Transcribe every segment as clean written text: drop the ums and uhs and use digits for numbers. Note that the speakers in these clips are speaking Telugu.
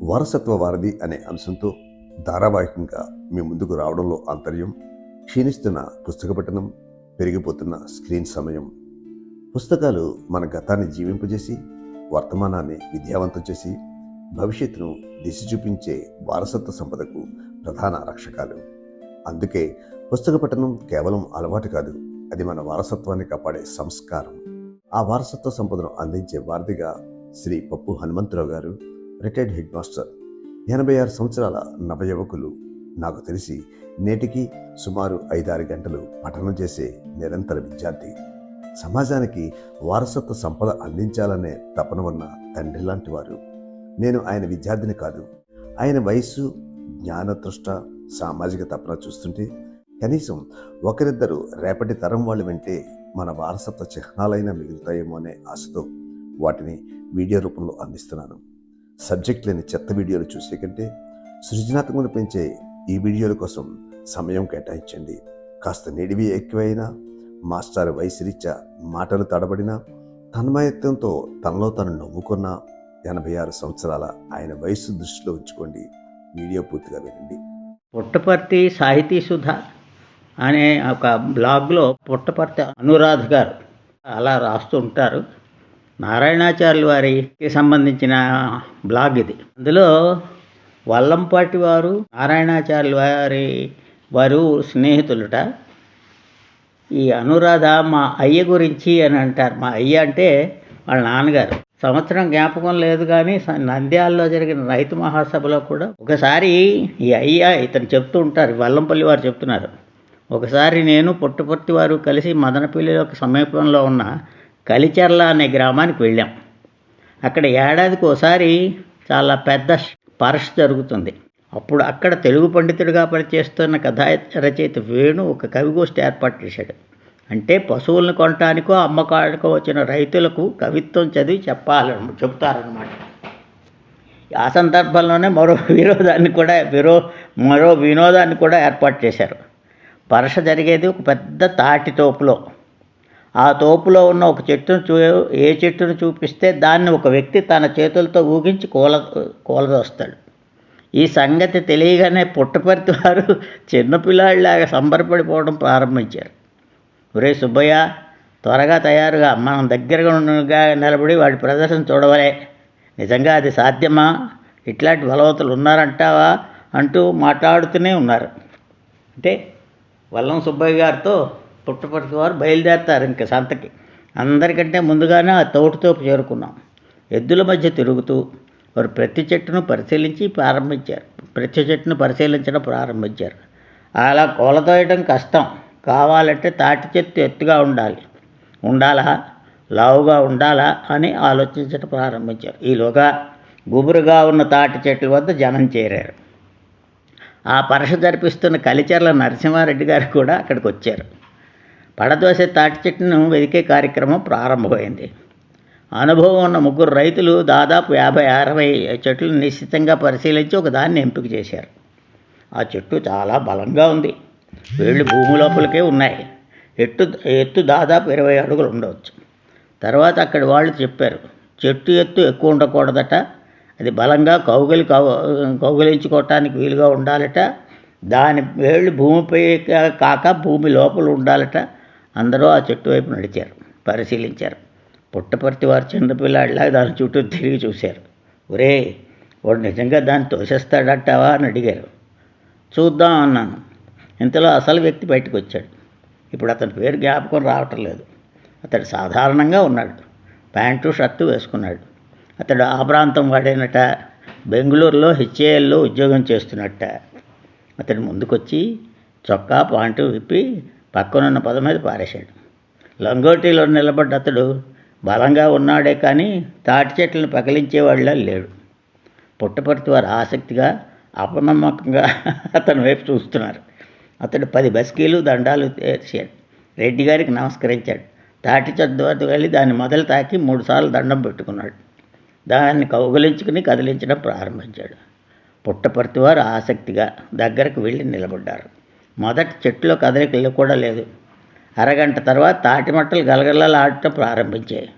వారసత్వ వారధి అనే అంశంతో ధారావాహికంగా మీ ముందుకు రావడంలో ఆంతర్యం, క్షీణిస్తున్న పుస్తక పఠనం, పెరిగిపోతున్న స్క్రీన్ సమయం. పుస్తకాలు మన గతాన్ని జీవింపజేసి, వర్తమానాన్ని విద్యావంతం చేసి, భవిష్యత్తును దిశ చూపించే వారసత్వ సంపదకు ప్రధాన రక్షకాలు. అందుకే పుస్తక పఠనం కేవలం అలవాటు కాదు, అది మన వారసత్వాన్ని కాపాడే సంస్కారం. ఆ వారసత్వ సంపదను అందించే వారధిగా శ్రీ పప్పు హనుమంతరావు గారు, రిటైర్డ్ హెడ్ మాస్టర్, 86 సంవత్సరాల నవయువకులు. నాకు తెలిసి నేటికి సుమారు 5-6 గంటలు పఠనం చేసే నిరంతర విద్యార్థి. సమాజానికి వారసత్వ సంపద అందించాలనే తపన ఉన్న తండ్రి లాంటి వారు. నేను ఆయన విద్యార్థిని కాదు. ఆయన వయస్సు, జ్ఞానతృష్ట, సామాజిక తపన చూస్తుంటే కనీసం ఒకరిద్దరు రేపటి తరం వాళ్ళు వింటే మన వారసత్వ చిహ్నాలైనా మిగులుతాయేమో అనే ఆశతో వాటిని వీడియో రూపంలో అందిస్తున్నాను. సబ్జెక్ట్ లేని చెత్త వీడియోలు చూసే కంటే సృజనాత్మకతను పెంచే ఈ వీడియోల కోసం సమయం కేటాయించండి. కాస్త నిడివి ఎక్కువైనా, మాస్టర్ వయసు రీత్యా మాటలు తడబడినా, తన్మయత్వంతో తనలో తను నవ్వుకున్న 86 సంవత్సరాల ఆయన వయస్సు దృష్టిలో ఉంచుకోండి. వీడియో పూర్తిగా వినండి. పుట్టపర్తి సాహితీ సుధ అనే ఒక బ్లాగ్లో పుట్టపర్తి అనురాధ గారు అలా రాస్తూ ఉంటారు. నారాయణాచార్యుల వారికి సంబంధించిన బ్లాగ్ ఇది. అందులో వల్లంపాటి వారు నారాయణాచార్యుల వారు స్నేహితులుట. ఈ అనురాధ మా అయ్య గురించి అని అంటారు. మా అయ్య అంటే వాళ్ళ నాన్నగారు. సంవత్సరం జ్ఞాపకం లేదు కానీ నంద్యాలలో జరిగిన రైతు మహాసభలో కూడా ఒకసారి ఈ అయ్య ఇతను చెప్తూ ఉంటారు, వల్లంపల్లి వారు చెప్తున్నారు. ఒకసారి నేను పుట్టపర్తి వారు కలిసి మదనపల్లిలోకి సమీపంలో ఉన్న కలిచెర్ల అనే గ్రామానికి వెళ్ళాం. అక్కడ ఏడాదికి ఒకసారి చాలా పెద్ద పరష్ జరుగుతుంది. అప్పుడు అక్కడ తెలుగు పండితుడిగా పనిచేస్తున్న కథా రచయిత వేణు ఒక కవిగోష్ఠి ఏర్పాటు చేశాడు. అంటే పశువులను కొనటానికో అమ్మకానికో వచ్చిన రైతులకు కవిత్వం చదివి చెప్తారనమాట. ఆ సందర్భంలోనే మరో వినోదాన్ని కూడా ఏర్పాటు చేశారు. పరష జరిగేది ఒక పెద్ద తాటి తోపులో. ఆ తోపులో ఉన్న ఒక ఏ చెట్టును చూపిస్తే దాన్ని ఒక వ్యక్తి తన చేతులతో ఊగించి కూలదోస్తాడు. ఈ సంగతి తెలియగానే పుట్టపర్తి వారు చిన్నపిల్లాడిలాగా సంబరపడిపోవడం ప్రారంభించారు. ఒరే సుబ్బయ్య, త్వరగా తయారుగా, మనం దగ్గరగా నిలబడి వాడి ప్రదర్శన చూడవలే. నిజంగా అది సాధ్యమా? ఇట్లాంటి బలవంతులు ఉన్నారంటావా అంటూ మాట్లాడుతూనే ఉన్నారు. అంటే వల్లం సుబ్బయ్య గారితో పుట్టపర్తి వారు బయలుదేరుతారు ఇంక సంతకి. అందరికంటే ముందుగానే ఆ తోపు చేరుకున్నాం. ఎద్దుల మధ్య తిరుగుతూ వారు ప్రతి చెట్టును పరిశీలించడం ప్రారంభించారు. అలా కూలతోయడం కష్టం. కావాలంటే తాటి చెట్టు ఎత్తుగా ఉండాలా, లావుగా ఉండాలా అని ఆలోచించడం ప్రారంభించారు. ఈలోగా గుబురుగా ఉన్న తాటి చెట్ల వద్ద జనం చేరారు. ఆ పరష జరిపిస్తున్న కలిచెర్ల నరసింహారెడ్డి గారు కూడా అక్కడికి వచ్చారు. పడదోసే తాటి చెట్టును వెదికే కార్యక్రమం ప్రారంభమైంది. అనుభవం ఉన్న 3 రైతులు దాదాపు 50-60 చెట్లు నిశ్చితంగా పరిశీలించి ఒకదాన్ని ఎంపిక చేశారు. ఆ చెట్టు చాలా బలంగా ఉంది. వేళ్ళు భూమి లోపలికే ఉన్నాయి. ఎత్తు దాదాపు 20 అడుగులు ఉండవచ్చు. తర్వాత అక్కడి వాళ్ళు చెప్పారు, చెట్టు ఎత్తు ఎక్కువ ఉండకూడదట, అది బలంగా కౌగిలించుకోవటానికి వీలుగా ఉండాలట, దాని వేళ్ళు భూమిపై కాక భూమి లోపల ఉండాలట. అందరూ ఆ చెట్టు వైపు నడిచారు, పరిశీలించారు. పుట్టపర్తి వారు చిన్నపిల్లాడిలా దాని చుట్టూ తిరిగి చూశారు. ఒరే, వాడు నిజంగా దాన్ని తోసేస్తాడంటావా అని అడిగారు. చూద్దాం అన్నాను. ఇంతలో అసలు వ్యక్తి బయటకు వచ్చాడు. ఇప్పుడు అతని పేరు జ్ఞాపకం రావటం లేదు. అతడు సాధారణంగా ఉన్నాడు. ప్యాంటు షర్టు వేసుకున్నాడు. అతడు ఆ ప్రాంతం వాడేనట. బెంగళూరులో హెచ్ఏఎల్లో ఉద్యోగం చేస్తున్నట్ట. అతడు ముందుకొచ్చి చొక్కా పాంటు విప్పి పక్కనున్న పొద మీద పారేశాడు. లంగోటీలో నిలబడ్డ అతడు బలంగా ఉన్నాడే కానీ తాటి చెట్లను పగిలించేవాళ్ళ లేడు. పుట్టపర్తి వారు ఆసక్తిగా, అపనమ్మకంగా అతని వైపు చూస్తున్నారు. అతడు 10 బస్కీలు దండాలు తెరిచాడు. రెడ్డి గారికి నమస్కరించాడు. తాటి చెట్టు వద్ద వెళ్ళి దాన్ని మొదలు తాకి 3 సార్లు దండం పెట్టుకున్నాడు. దాన్ని కౌగిలించుకుని కదిలించడం ప్రారంభించాడు. పుట్టపర్తి వారు ఆసక్తిగా దగ్గరకు వెళ్ళి నిలబడ్డారు. మొదటి చెట్టులో కదలికలు కూడా లేదు. అరగంట తర్వాత తాటి మట్టలు గలగలలాడటం ప్రారంభించాయి.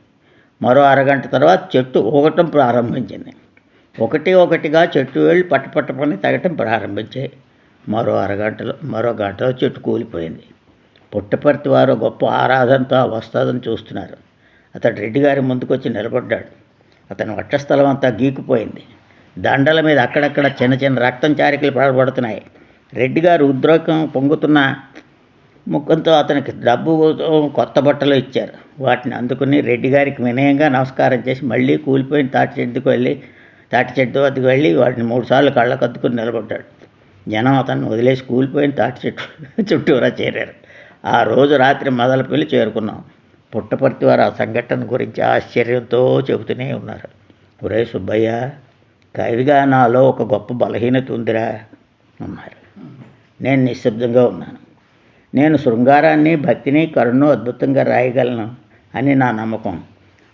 మరో అరగంట తర్వాత చెట్టు ఊగటం ప్రారంభించింది. ఒకటిగా చెట్టు వేళ్ళు పట్టపట్టపని తగ్గటం ప్రారంభించాయి. మరో గంటలో చెట్టు కూలిపోయింది. పుట్టపర్తి వారు గొప్ప ఆరాధనతో ఆ వస్తాదని చూస్తున్నారు. అతడు రెడ్డి గారి ముందుకొచ్చి నిలబడ్డాడు. అతని వక్షస్థలం అంతా గీకుపోయింది. దండల మీద అక్కడక్కడ చిన్న చిన్న రక్తం చారికలు పడబడుతున్నాయి. రెడ్డి గారు ఉద్రేకం పొంగుతున్న ముఖంతో అతనికి డబ్బు కొత్త బట్టలు ఇచ్చారు. వాటిని అందుకుని రెడ్డి గారికి వినయంగా నమస్కారం చేసి మళ్ళీ కూలిపోయిన తాటి చెట్టు వద్దకు వెళ్ళి వాటిని 3 సార్లు కళ్ళకద్దుకుని నిలబడ్డాడు. జనం అతన్ని వదిలేసి కూలిపోయిన తాటి చెట్టు చుట్టూరా చేరారు. ఆ రోజు రాత్రి మొదలుపెళ్ళి చేరుకున్నాం. పుట్టపర్తి వారు ఆ సంఘటన గురించి ఆశ్చర్యంతో చెబుతూనే ఉన్నారు. ఒరే సుబ్బయ్య, కవిగా నాలో ఒక గొప్ప బలహీనత ఉందిరా అన్నారు. నేను నిశ్శబ్దంగా ఉన్నాను. నేను శృంగారాన్ని, భక్తిని, కరుణను అద్భుతంగా రాయగలను అని నా నమ్మకం.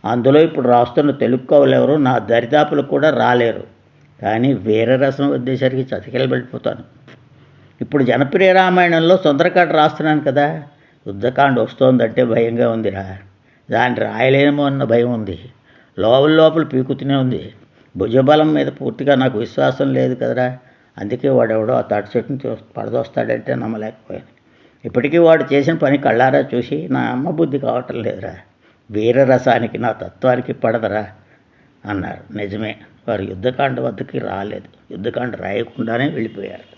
అందులో ఇప్పుడు రాస్తున్న తెలుగు కవులు ఎవరు నా దరిదాపులకు కూడా రాలేరు. కానీ వీరరసం వచ్చేసరికి చతికిలబడిపోతాను. ఇప్పుడు జనప్రియ రామాయణంలో సుందరకాండ రాస్తున్నాను కదా, యుద్ధకాండ వస్తోందంటే భయంగా ఉందిరా. దాన్ని రాయలేమో అన్న భయం ఉంది. లోపల పీకుతూనే ఉంది. భుజబలం మీద పూర్తిగా నాకు విశ్వాసం లేదు కదరా. అందుకే వాడెవడో ఆ తాటి చెట్టుని పడదోస్తాడంటే నమ్మలేకపోయాను. ఇప్పటికీ వాడు చేసిన పని కళ్ళారా చూసి నా అమ్మ బుద్ధి కావటం లేదురా. వీరరసానికి, నా తత్వానికి పడదరా అన్నారు. నిజమే, వారు యుద్ధకాండ వద్దకి రాలేదు. యుద్ధకాండ రాయకుండానే వెళ్ళిపోయారు.